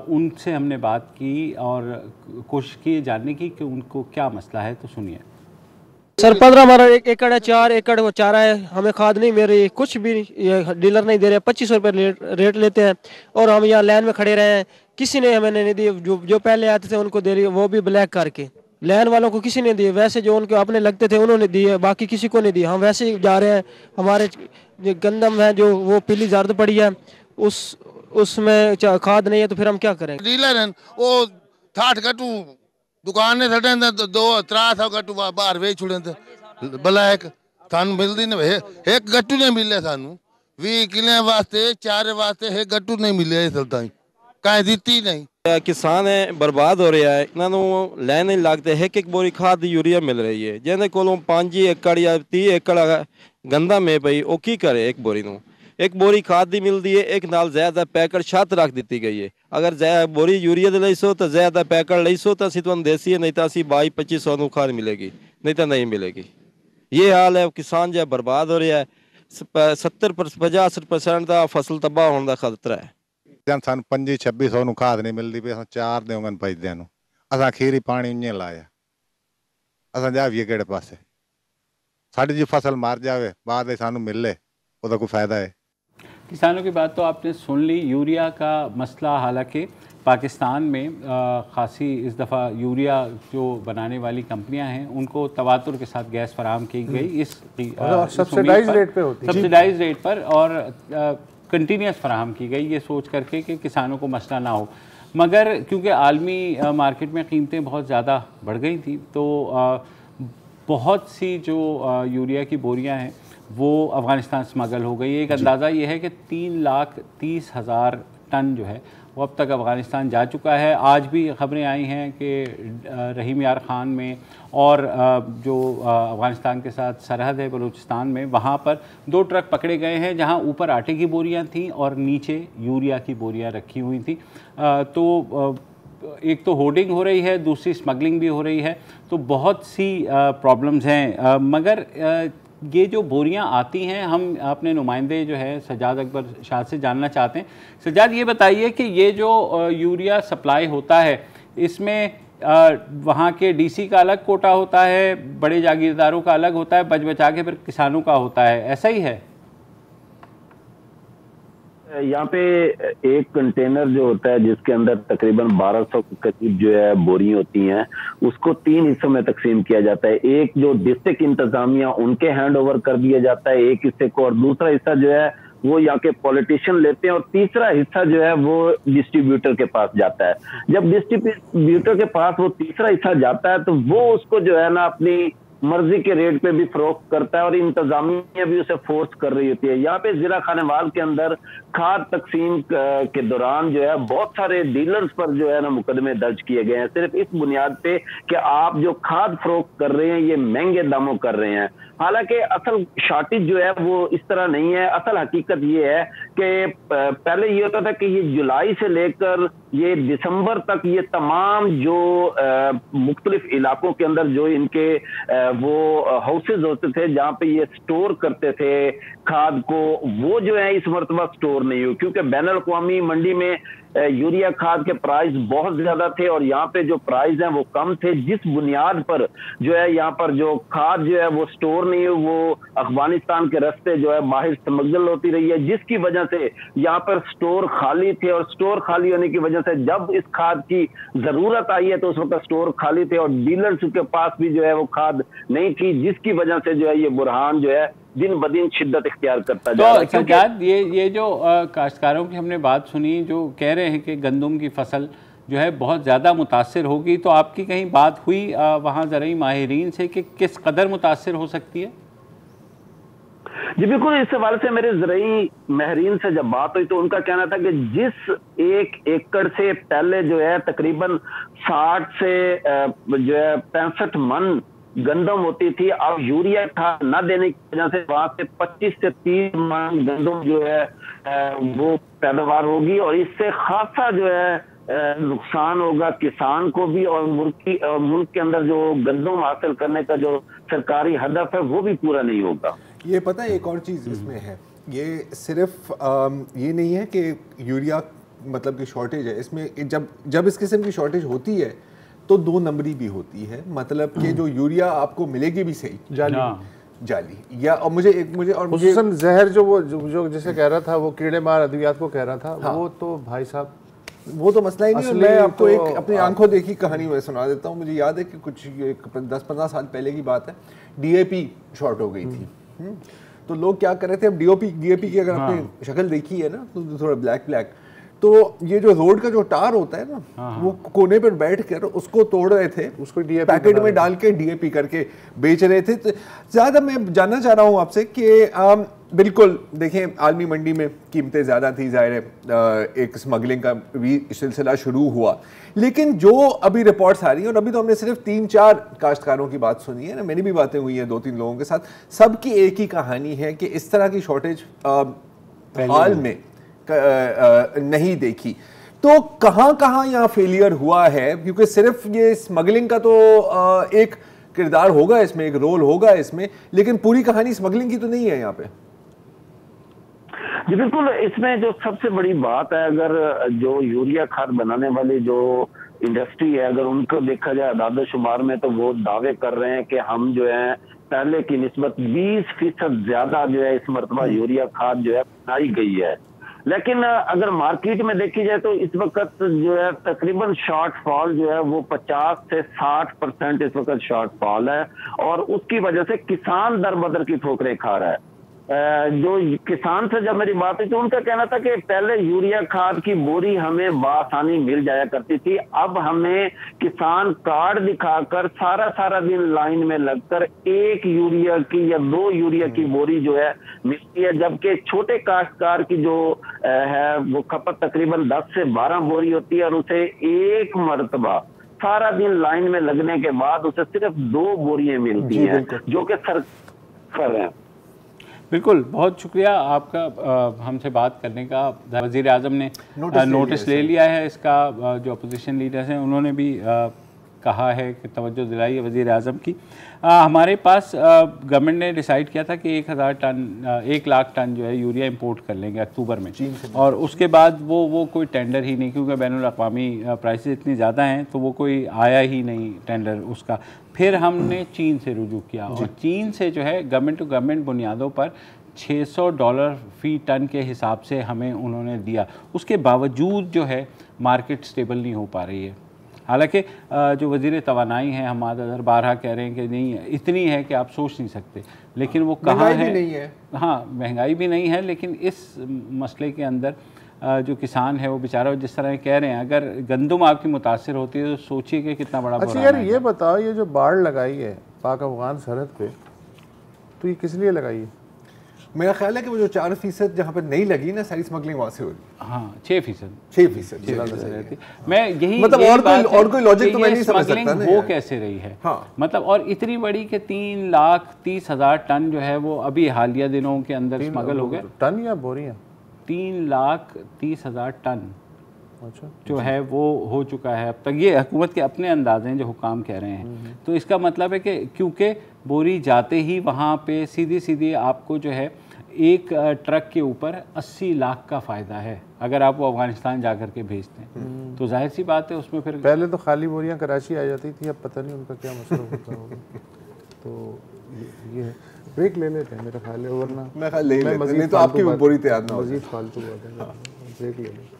उनसे हमने बात की और कोशिश की जानने की कि उनको क्या मसला है। तो सुनिए। सर 15 हमारा 1 एकड़ है, 4 एकड़ वो चारा है, हमें खाद नहीं मिल रही, कुछ भी डीलर नहीं दे रहे, 2500 रुपये रेट लेते हैं और हम यहाँ लाइन में खड़े रहे हैं, किसी ने हमें नहीं दी। जो पहले आते थे उनको दे रही, वो भी ब्लैक करके, लाइन वालों को किसी ने दिए। वैसे जो उनके अपने लगते थे उन्होंने दिए, बाकी किसी को नहीं दिए। हम वैसे ही जा रहे हैं, हमारे जो गंदम है जो वो पीली जर्द पड़ी है, उसमें खाद नहीं है, तो फिर हम क्या करेंगे। डीलर हैं वो 60 गट्टू दुकान ने सटे 2-3 गट्टू बाहर वेच छुड़े ब्लैक थानू मिलती नहीं, एक गट्टू नहीं मिले सानू 20 किले वास्ते 4 वास्ते एक गट्टू नहीं मिले इस ताई कहीं दीती नहीं। किसान है बर्बाद हो रहा है, इन्होंने लैन नहीं लगते, एक बोरी खाद यूरिया मिल रही है, जिन्हें को 5 एकड़ या 30 एकड़ गंदा में पई वो की करे, एक बोरी नू एक बोरी खाद दी मिलती है, एक नाल ज्यादा पैकेट छत रख दी गई है। अगर बोरी यूरिया दे लईसो तो ज्यादा पैकेट लईसो तो असी तुम देसी है, नहीं तो असी 22-2500 नू खाद मिलेगी, नहीं तो नहीं मिलेगी। ये हाल है, किसान जो बर्बाद हो रहा है, 70-50% का फसल तबाह होने का खतरा है। ਸਾਨੂੰ 2500-2600 ਨੂੰ ਖਾਦ ਨਹੀਂ ਮਿਲਦੀ ਪਈ, ਅਸਾਂ 4 ਦੇਵਾਂਗੇ ਪੈਦਿਆਂ ਨੂੰ, ਅਸਾਂ ਖੀਰੀ ਪਾਣੀ ਉੱਨੇ ਲਾਇਆ, ਅਸਾਂ ਜਾਵੀਏ ਕਿਹੜੇ ਪਾਸੇ? ਸਾਡੀ ਜੀ ਫਸਲ ਮਰ ਜਾਵੇ ਬਾਅਦ ਦੇ ਸਾਨੂੰ ਮਿਲੇ, ਉਹਦਾ ਕੋਈ ਫਾਇਦਾ ਹੈ? किसानों की बात तो आपने सुन ली। यूरिया का मसला, हालांकि पाकिस्तान में खासी इस दफ़ा यूरिया जो बनाने वाली कंपनियां हैं उनको तवातुर के साथ गैस फराहम की गई इस सब्सिडाइज रेट पे होती है, सब्सिडाइज रेट पर, और कंटिन्यूस फराहम की गई, ये सोच करके कि किसानों को मसला ना हो। मगर क्योंकि आलमी मार्केट में कीमतें बहुत ज़्यादा बढ़ गई थी, तो बहुत सी जो यूरिया की बोरियां हैं वो अफ़गानिस्तान स्मगल हो गई। एक अंदाज़ा ये है कि 3,30,000 टन जो है वो अब तक अफ़गानिस्तान जा चुका है। आज भी ख़बरें आई हैं कि रहीम यार ख़ान में और जो अफ़गानिस्तान के साथ सरहद है बलूचिस्तान में, वहाँ पर 2 ट्रक पकड़े गए हैं जहाँ ऊपर आटे की बोरियाँ थीं और नीचे यूरिया की बोरियाँ रखी हुई थी। तो एक तो होर्डिंग हो रही है, दूसरी स्मगलिंग भी हो रही है, तो बहुत सी प्रॉब्लम्स हैं। मगर ये जो बोरियां आती हैं, हम अपने नुमाइंदे जो है सज्जाद अकबर शाह से जानना चाहते हैं। सज्जाद, ये बताइए कि ये जो यूरिया सप्लाई होता है, इसमें वहाँ के डीसी का अलग कोटा होता है, बड़े जागीरदारों का अलग होता है, बच बचा के फिर किसानों का होता है, ऐसा ही है? यहाँ पे एक कंटेनर जो होता है जिसके अंदर तकरीबन 1200 के करीब जो है बोरी होती हैं, उसको 3 हिस्सों में तकसीम किया जाता है। एक जो डिस्ट्रिक्ट इंतजामिया उनके हैंड ओवर कर दिया जाता है एक हिस्से को, और दूसरा हिस्सा जो है वो यहाँ के पॉलिटिशियन लेते हैं, और तीसरा हिस्सा जो है वो डिस्ट्रीब्यूटर के पास जाता है। जब डिस्ट्रीब्यूटर के पास वो तीसरा हिस्सा जाता है तो वो उसको जो है ना अपनी मर्जी के रेट पे भी फरोख्त करता है, और इंतजामिया भी उसे फोर्स कर रही होती है। यहाँ पे जिला खानेवाल के अंदर खाद तकसीम के दौरान जो है बहुत सारे डीलर्स पर जो है ना मुकदमे दर्ज किए गए हैं, सिर्फ इस बुनियाद पे कि आप जो खाद फरोख्त कर रहे हैं ये महंगे दामों कर रहे हैं। हालांकि असल शॉर्टेज जो है वो इस तरह नहीं है। असल हकीकत ये है कि पहले ये होता था कि ये जुलाई से लेकर ये दिसंबर तक ये तमाम जो मुख्तलिफ इलाकों के अंदर जो इनके वो हाउसेज होते थे जहाँ पे ये स्टोर करते थे खाद को, वो जो है इस मरतबा स्टोर नहीं हुई, क्योंकि बैनुल अक़वामी मंडी में यूरिया खाद के प्राइस बहुत ज्यादा थे और यहाँ पे जो प्राइस हैं वो कम थे, जिस बुनियाद पर जो है यहाँ पर जो खाद जो है वो स्टोर नहीं है, वो अफगानिस्तान के रास्ते जो है बाहर स्मगल होती रही है, जिसकी वजह से यहाँ पर स्टोर खाली थे। और स्टोर खाली होने की वजह से जब इस खाद की जरूरत आई है तो उस वक्त स्टोर खाली थे और डीलर्स के पास भी जो है वो खाद नहीं थी, जिसकी वजह से जो है ये बुरहान जो है दिन ब दिन शिद्दत इख्तियार करता जा रहा है। तो सज्जाद, ये जो काश्तकारों की हमने बात सुनी जो कह रहे हैं कि गंदम की फसल जो है बहुत ज़्यादा मुतासिर होगी, तो आपकी कहीं बात हुई वहाँ ज़राई माहिरीन से कि किस कदर मुतासिर हो सकती है? जी बिल्कुल, इस हवाले से मेरे ज़राई माहिरीन से जब बात हुई तो उनका कहना था कि जिस 1 एकड़ से पहले जो है तकरीबन 60 से जो है 65 मन गंदम होती थी, अब यूरिया खाद न देने की वजह से वहां से 25 से 30 मन गंदम जो है वो पैदावार होगी, और इससे खासा जो है नुकसान होगा किसान को भी, और मुल्क के अंदर जो गंदम हासिल करने का जो सरकारी हदफ है वो भी पूरा नहीं होगा। ये पता है एक और चीज़ इसमें है, ये सिर्फ ये नहीं है कि यूरिया मतलब कि शॉर्टेज है, इसमें जब इस किस्म की शॉर्टेज होती है तो 2 नंबरी भी होती है, मतलब कि जो यूरिया आपको मिलेगी भी सही जाली या और मुझे जहर जो वो जो जैसे कह रहा था वो कीड़े मार अद्वियात को कह रहा था, हाँ। वो तो भाई साहब वो तो मसला ही नहीं है। मैं आपको एक अपनी आंखों देखी कहानी में सुना देता हूँ। मुझे याद है कि कुछ 10-15 साल पहले की बात है, डीएपी शॉर्ट हो गई थी, तो लोग क्या कर रहे थे, अब डीएपी की अगर आपने शक्ल देखी है ना तो थोड़ा ब्लैक, तो ये जो रोड का जो टार होता है ना वो कोने पर बैठ कर उसको तोड़ रहे थे, उसको पैकेट में डाल के डीएपी करके बेच रहे थे। तो ज़्यादा मैं जानना चाह रहा हूँ आपसे कि बिल्कुल, देखें आलमी मंडी में कीमतें ज़्यादा थी, ज़ाहिर है एक स्मगलिंग का भी सिलसिला शुरू हुआ, लेकिन जो अभी रिपोर्ट्स आ रही हैं, और अभी तो हमने सिर्फ 3-4 काश्तकारों की बात सुनी है ना, मेरी भी बातें हुई हैं 2-3 लोगों के साथ, सबकी एक ही कहानी है कि इस तरह की शॉर्टेज हाल में नहीं देखी। तो कहाँ कहाँ यहाँ फेलियर हुआ है, क्योंकि सिर्फ ये स्मगलिंग का तो एक किरदार होगा इसमें, एक रोल होगा इसमें, लेकिन पूरी कहानी स्मगलिंग की तो नहीं है यहाँ पे। जी बिल्कुल, इसमें जो सबसे बड़ी बात है, अगर जो यूरिया खाद बनाने वाली जो इंडस्ट्री है, अगर उनको देखा जाए आदाद शुमार में, तो वो दावे कर रहे हैं कि हम जो है पहले की निस्बत 20% ज्यादा जो है इस मरतबा यूरिया खाद जो है बनाई गई है। लेकिन अगर मार्केट में देखी जाए तो इस वक्त जो है तकरीबन शॉर्टफॉल जो है वो 50 से 60% इस वक्त शॉर्टफॉल है, और उसकी वजह से किसान दर बदर की ठोकरें खा रहा है। जो किसान से जब मेरी बात हुई तो उनका कहना था कि पहले यूरिया खाद की बोरी हमें बआसानी मिल जाया करती थी, अब हमें किसान कार्ड दिखाकर सारा दिन लाइन में लगकर 1 यूरिया की या 2 यूरिया की बोरी जो है मिलती है, जबकि छोटे काश्तकार की जो है वो खपत तकरीबन 10 से 12 बोरी होती है, और उसे एक मरतबा सारा दिन लाइन में लगने के बाद उसे सिर्फ 2 बोरियां मिलती हैं, जो कि सरकार है। बिल्कुल, बहुत शुक्रिया आपका हमसे बात करने का। वज़ीर आज़म ने नोटिस ले लिया है इसका, जो अपोजिशन लीडर्स हैं उन्होंने भी कहा है कि तवज्जो दिलाई है वज़ीर आज़म की। हमारे पास गवर्नमेंट ने डिसाइड किया था कि 1 लाख टन जो है यूरिया इंपोर्ट कर लेंगे अक्टूबर में, और उसके बाद वो कोई टेंडर ही नहीं, क्योंकि बैनुल अक़वामी प्राइसेस इतनी ज़्यादा हैं तो वो कोई आया ही नहीं टेंडर उसका। फिर हमने चीन से रुजू किया, और चीन से जो है गवर्नमेंट टू गवर्नमेंट बुनियादों पर $600 फ़ी टन के हिसाब से हमें उन्होंने दिया। उसके बावजूद जो है मार्केट स्टेबल नहीं हो पा रही है। हालांकि जो वज़ीर तवानाई हैं हमाद अज़हर बारहा कह रहे हैं कि नहीं इतनी है कि आप सोच नहीं सकते, लेकिन वो कहाँ है, नहीं है। हाँ, महंगाई भी नहीं है, लेकिन इस मसले के अंदर जो किसान है वो बेचारा जिस तरह कह रहे हैं, अगर गंदम आपकी मुतासिर होती है तो सोचिए कि कितना बड़ा। अच्छा यार ये बताओ, ये जो बाढ़ लगाई है पाक अफगान सरहद पे, तो ये किस लिए लगाई है? मेरा ख्याल है कि वो जो 4% जहाँ पर नहीं लगी ना, सारी स्मगलिंग वहाँ से हो रही। हाँ, 6%। मैं यही मतलब और कोई लॉजिक तो मैं नहीं समझ सकता ना, वो कैसे रही है। हाँ, मतलब और इतनी बड़ी कि 3,30,000 टन जो है वो अभी हालिया दिनों के अंदर स्मगल हो गए। टन या बोरियां? 3,30,000 टन जो है वो हो चुका है अब तक। ये हुकूमत के अपने अंदाजे हैं जो हुकाम कह रहे हैं। तो इसका मतलब है कि क्योंकि बोरी जाते ही वहाँ पे सीधी आपको जो है एक ट्रक के ऊपर 80 लाख का फ़ायदा है अगर आप वो अफ़गानिस्तान जा कर के भेजते हैं, तो जाहिर सी बात है उसमें फिर पहले तो खाली बोरियां कराची आ जाती थी, अब पता नहीं उनका क्या मसला होता होगा। तो ये ब्रेक ले लेते हैं मेरा ख्याल है, वरना मैं ख्याल ले लेते हैं, नहीं तो आपकी बोरी तैयार ना हो, मज़ीद फालतू बातें। ब्रेक ले लेते।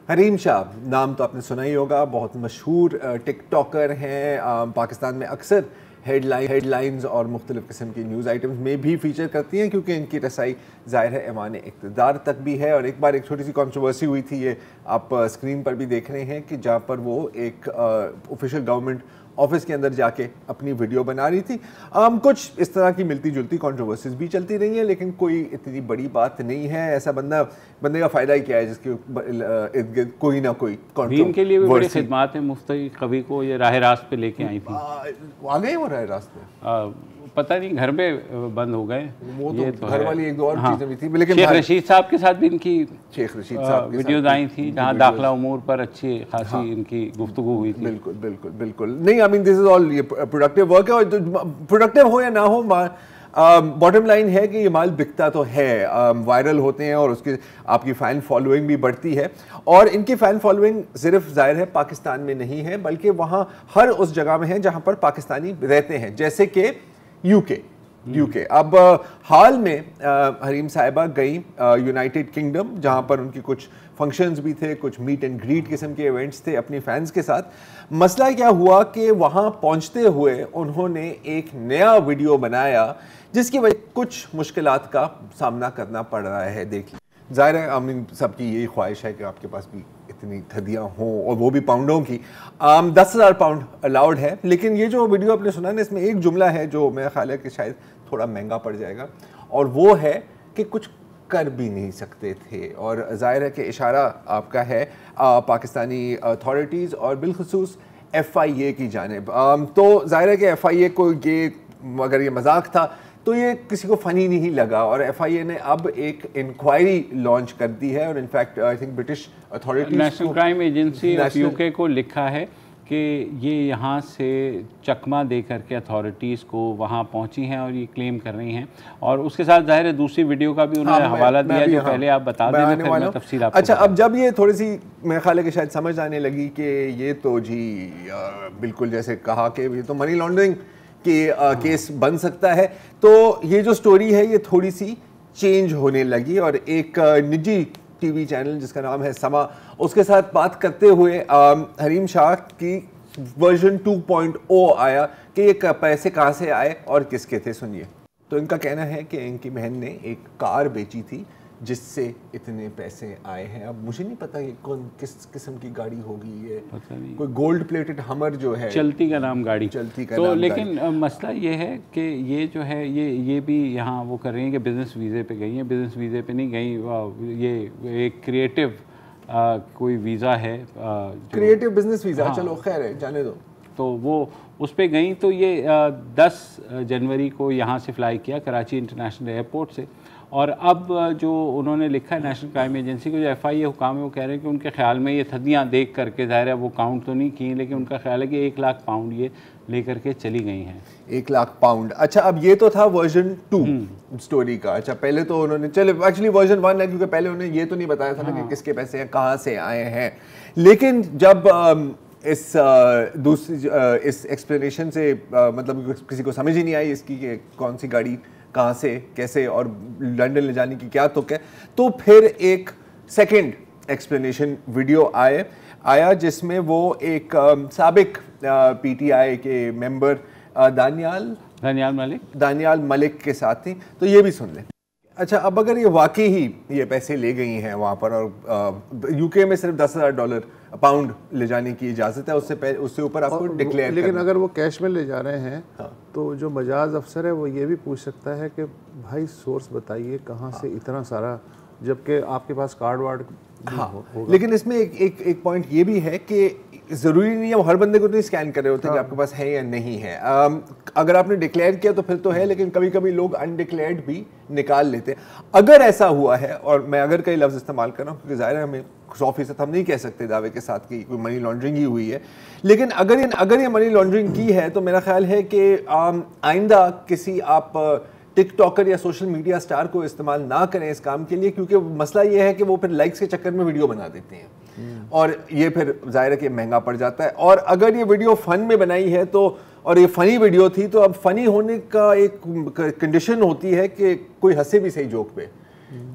हरीम शाह नाम तो आपने सुना ही होगा, बहुत मशहूर टिकटॉकर हैं, पाकिस्तान में अक्सर हेडलाइंस और मुख्तलिफ़ किस्म की न्यूज़ आइटम्स में भी फीचर करती हैं, क्योंकि इनकी रसाई ज़ाहिर है ऐवान इक़्तिदार तक भी है। और एक बार एक छोटी सी कंट्रोवर्सी हुई थी, ये आप स्क्रीन पर भी देख रहे हैं, कि जहाँ पर वो एक ऑफिशियल गवर्नमेंट ऑफिस के अंदर जाके अपनी वीडियो बना रही थी। कुछ इस तरह की मिलती जुलती कंट्रोवर्सीज भी चलती रही हैं, लेकिन कोई इतनी बड़ी बात नहीं है। ऐसा बंदे का फ़ायदा ही क्या है जिसके इर्द गिर्द कोई ना कोई दीन के लिए भी बड़ी खिदमत है। मुफ्ती कभी को ये राह रास्त पे लेके आई थी, आ गए वो राह रास्त पे, पता नहीं घर में बंद हो गए वो तो घर वाली एक दो और चीज़ें भी थी। लेकिन शेख रशीद साहब के साथ भी इनकी शेख रशीद साहब वीडियोज आई थी, जहाँ दाखिला उमूर पर अच्छी खासी इनकी गुफ्तगू हुई थी। बिल्कुल बिल्कुल बिल्कुल नहीं, I mean this is all ये प्रोडक्टिव वर्क है, और प्रोडक्टिव हो या ना हो, बॉटम लाइन है कि ये माल बिकता तो है, वायरल होते हैं और उसकी आपकी फ़ैन फॉलोइंग भी बढ़ती है। और इनकी फ़ैन फॉलोइंग सिर्फ ज़ाहिर है पाकिस्तान में नहीं है, बल्कि वहाँ हर उस जगह में है जहाँ पर पाकिस्तानी रहते हैं, जैसे कि यूके। अब हाल में हरीम साहिबा गई यूनाइटेड किंगडम, जहाँ पर उनकी कुछ फंक्शंस भी थे, कुछ मीट एंड ग्रीट किस्म के इवेंट्स थे अपनी फैंस के साथ। मसला क्या हुआ कि वहाँ पहुँचते हुए उन्होंने एक नया वीडियो बनाया जिसकी वजह कुछ मुश्किलात का सामना करना पड़ रहा है। देखिए, ज़ाहिर है आमीन सबकी यही ख्वाहिश है कि आपके पास भी इतनी थदियाँ हों और वो भी पाउंडों की। 10,000 पाउंड अलाउड है, लेकिन ये जो वीडियो आपने सुना ना, इसमें एक जुमला है जो मेरा ख्याल है कि शायद थोड़ा महंगा पड़ जाएगा, और वो है कि कुछ कर भी नहीं सकते थे। और ज़ाहिर है कि इशारा आपका है पाकिस्तानी अथॉरिटीज़ और बिलखुसूस FIA की जानिब। तो ज़ाहिर है कि FIA को ये, अगर ये मजाक था तो ये किसी को फ़नी नहीं लगा, और FIA ने अब एक इंक्वायरी लॉन्च कर दी है। और in fact I think British authorities, national crime agency of UK को लिखा है कि ये यहाँ से चकमा दे करके अथॉरिटीज़ को वहाँ पहुँची हैं और ये क्लेम कर रही हैं। और उसके साथ जाहिर है दूसरी वीडियो का भी उन्होंने हवाला दिया जो पहले आप बता देना, फिर मैं तफसील आपको। अच्छा, अब जब ये थोड़ी सी मेरे ख्याल है कि शायद समझ आने लगी कि ये तो जी बिल्कुल जैसे कहा कि ये तो मनी लॉन्ड्रिंग के केस बन सकता है, तो ये जो स्टोरी है ये थोड़ी सी चेंज होने लगी। और एक निजी TV चैनल जिसका नाम है समा, उसके साथ बात करते हुए हरीम शाह की वर्जन 2.0 आया कि ये पैसे कहाँ से आए और किसके थे। सुनिए। तो इनका कहना है कि इनकी बहन ने एक कार बेची थी जिससे इतने पैसे आए हैं। अब मुझे नहीं पता कि कौन किस किस्म की गाड़ी होगी ये, पता नहीं, कोई गोल्ड प्लेटेड हमर जो है, चलती का नाम गाड़ी, चलती का तो नाम लेकिन गाड़ी। मसला ये है कि ये जो है ये भी यहाँ वो कर रही हैं कि बिज़नेस वीज़े पे गई हैं। बिज़नेस वीज़े पे नहीं गई, ये एक क्रिएटिव कोई वीज़ा है, क्रिएटिव बिजनेस वीज़ा। हाँ, चलो खैर है, जाने दो। तो वो उस पर गई, तो ये 10 जनवरी को यहाँ से फ़्लाई किया कराची इंटरनेशनल एयरपोर्ट से। और अब जो उन्होंने लिखा है नेशनल क्राइम एजेंसी को, जो FIA हुकाम है वो कह रहे हैं कि उनके ख्याल में ये थदियाँ देख करके, ज़ाहिर है वो काउंट तो नहीं की, लेकिन उनका ख्याल है कि 1 लाख पाउंड ये ले करके चली गई हैं। 1 लाख पाउंड। अच्छा, अब ये तो था वर्जन 2 स्टोरी का। अच्छा, पहले तो उन्होंने, चले एक्चुअली वर्जन 1 है क्योंकि पहले उन्होंने ये तो नहीं बताया था ना कि किसके पैसे हैं, कहाँ से आए हैं। लेकिन जब इस दूसरी इस एक्सप्लेनेशन से मतलब किसी को समझ ही नहीं आई इसकी कि कौन सी गाड़ी कहाँ से कैसे और लंदन ले जाने की क्या तुक है, तो फिर एक सेकंड एक्सप्लेनेशन वीडियो आया जिसमें वो एक साबिक PTI के मेंबर दानियाल मलिक के साथ थी। तो ये भी सुन लें। अच्छा, अब अगर ये वाकई ही ये पैसे ले गई हैं वहाँ पर, और UK में सिर्फ $10,000 पाउंड ले जाने की इजाज़त है, उससे ऊपर आपको डिक्लेयर, लेकिन अगर वो कैश में ले जा रहे हैं तो जो मजाज अफसर है वो ये भी पूछ सकता है कि भाई सोर्स बताइए कहाँ से इतना सारा, जबकि आपके पास कार्ड वार्ड होगा। लेकिन इसमें एक पॉइंट ये भी है कि ज़रूरी नहीं है वो हर बंदे को नहीं स्कैन कर रहे होते कि आपके पास है या नहीं है। अगर आपने डिक्लेयर किया तो फिर तो है, लेकिन कभी कभी लोग अनडिक्लेयर्ड भी निकाल लेते हैं। अगर ऐसा हुआ है, और मैं अगर कई लफ्ज़ इस्तेमाल कर रहा हूँ क्योंकि ज़ाहिर है हमें 100% हम नहीं कह सकते दावे के साथ कि कोई मनी लॉन्ड्रिंग ही हुई है, लेकिन अगर ये मनी लॉन्ड्रिंग की है तो मेरा ख्याल है कि आइंदा किसी आप टिकटॉकर या सोशल मीडिया स्टार को इस्तेमाल ना करें इस काम के लिए, क्योंकि मसला ये है कि वो फिर लाइक्स के चक्कर में वीडियो बना देते हैं और ये फिर जाहिर है कि महंगा पड़ जाता है। और अगर ये वीडियो फ़न में बनाई है तो, और ये फ़नी वीडियो थी, तो अब फ़नी होने का एक कंडीशन होती है कि कोई हंसे भी सही जोक पे,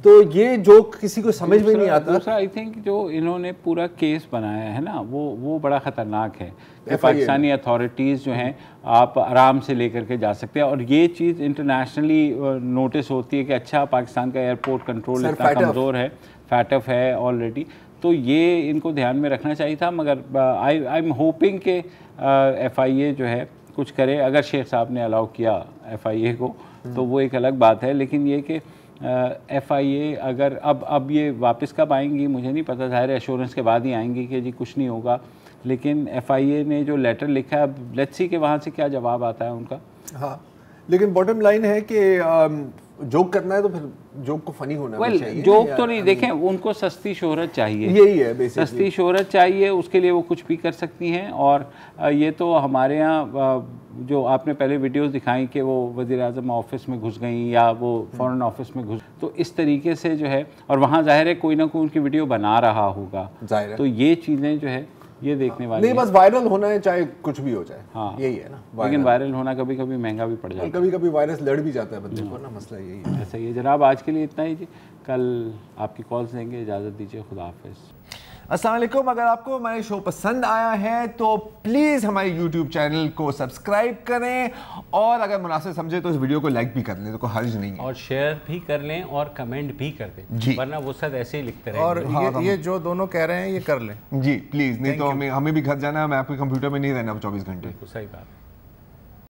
तो ये जोक किसी को समझ में नहीं आता। दूसरा आई थिंक जो इन्होंने पूरा केस बनाया है ना, वो बड़ा ख़तरनाक है कि पाकिस्तानी अथॉरिटीज़ जो हैं आप आराम से लेकर के जा सकते हैं, और ये चीज़ इंटरनेशनली नोटिस होती है कि अच्छा पाकिस्तान का एयरपोर्ट कंट्रोल इतना कमज़ोर है, फैटफ है ऑलरेडी, तो ये इनको ध्यान में रखना चाहिए था। मगर आई एम होपिंग कि FIA जो है कुछ करे। अगर शेख साहब ने अलाउ किया FIA को तो वो एक अलग बात है, लेकिन ये कि FIA अगर अब ये वापस कब आएंगी मुझे नहीं पता, ज़ाहिर एश्योरेंस के बाद ही आएंगी कि जी कुछ नहीं होगा, लेकिन FIA ने जो लेटर लिखा है, अब लेट्स सी कि वहाँ से क्या जवाब आता है उनका। हाँ, लेकिन बॉटम लाइन है कि जोक करना है तो फिर जोक को फनी होना भी चाहिए। जोक तो नहीं, देखें उनको सस्ती शोहरत चाहिए, यही है बेसिकली, सस्ती शोहरत चाहिए, उसके लिए वो कुछ भी कर सकती हैं। और ये तो हमारे यहाँ जो आपने पहले वीडियोस दिखाई कि वो वज़ीर-ए-आज़म ऑफिस में घुस गई या वो फॉरेन ऑफिस में घुस, तो इस तरीके से जो है, और वहाँ ज़ाहिर है कोई ना कोई उनकी वीडियो बना रहा होगा, तो ये चीज़ें जो है ये देखने वाली नहीं, बस वायरल होना है, चाहे कुछ भी हो जाए। हाँ, यही है ना। लेकिन वायरल होना कभी कभी महंगा भी पड़ जाता है, कभी कभी वायरस लड़ भी जाता है बंदे को ना, मसला यही है। ऐसा ही है जनाब। आज के लिए इतना ही जी, कल आपकी कॉल्स देंगे। इजाज़त दीजिए, खुदा हाफिज़। अस्सलाम वालेकुम। अगर आपको हमारे शो पसंद आया है तो प्लीज़ हमारे YouTube चैनल को सब्सक्राइब करें, और अगर मुनासिब समझे तो इस वीडियो को लाइक भी कर लें, तो कोई हर्ज नहीं है, और शेयर भी कर लें और कमेंट भी कर दें जी, वरना वो सब ऐसे ही लिखते रहेंगे। और ये जो दोनों कह रहे हैं ये कर लें जी प्लीज़, नहीं तो हमें भी घर जाना है, मैं आपके कंप्यूटर में नहीं रहना 24 घंटे। सही बात है।